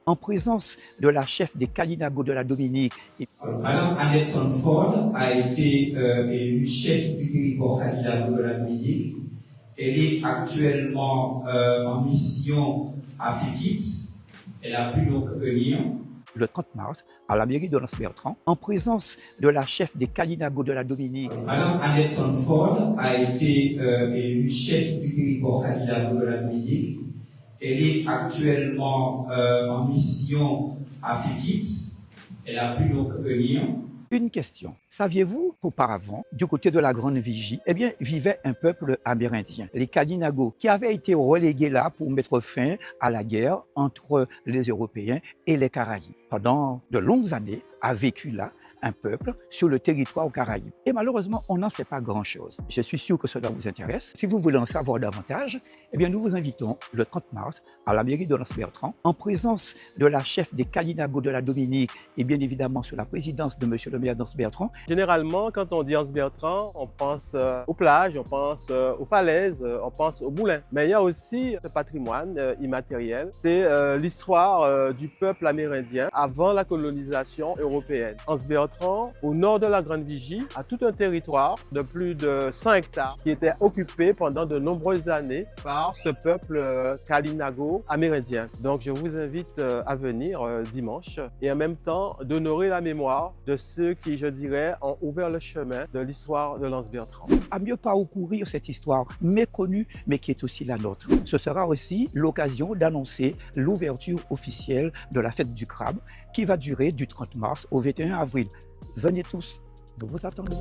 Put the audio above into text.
en présence de la chef des Kalinago de la Dominique. Madame Anderson Ford a été élue chef du territoire Kalinago de la Dominique. Elle est actuellement en mission à Fikitz. Elle a pu donc venir Le 30 mars, à la mairie de Lens-Bertrand, en présence de la chef des Kalinago de la Dominique. Madame Anderson Ford a été élue chef du territoire Kalinago de la Dominique. Elle est actuellement en mission à Fikitz. Elle a pu donc venir. Une question. Saviez-vous qu'auparavant, du côté de la Grande Vigie, vivait un peuple amérindien, les Kalinago, qui avaient été relégués là pour mettre fin à la guerre entre les Européens et les Caraïbes. Pendant de longues années, a vécu là un peuple sur le territoire caraïbe. Et malheureusement, on n'en sait pas grand-chose. Je suis sûr que cela vous intéresse. Si vous voulez en savoir davantage, nous vous invitons le 30 mars à la mairie de Lens-Bertrand, en présence de la chef des Kalinago de la Dominique et bien évidemment sous la présidence de monsieur le maire d'Anse-Bertrand. Généralement, quand on dit Anse-Bertrand, on pense aux plages, on pense aux falaises, on pense aux moulins. Mais il y a aussi ce patrimoine immatériel. C'est l'histoire du peuple amérindien avant la colonisation européenne. Anse-Bertrand, au nord de la Grande Vigie, a tout un territoire de plus de 100 hectares qui était occupé pendant de nombreuses années par ce peuple Kalinago amérindien. Donc je vous invite à venir dimanche et en même temps d'honorer la mémoire de ceux qui, je dirais, ont ouvert le chemin de l'histoire de Lens-Bertrand. À mieux parcourir cette histoire méconnue, mais qui est aussi la nôtre. Ce sera aussi l'occasion d'annoncer l'ouverture officielle de la fête du crabe qui va durer du 30 mars au 21 avril. Venez tous, nous vous attendons.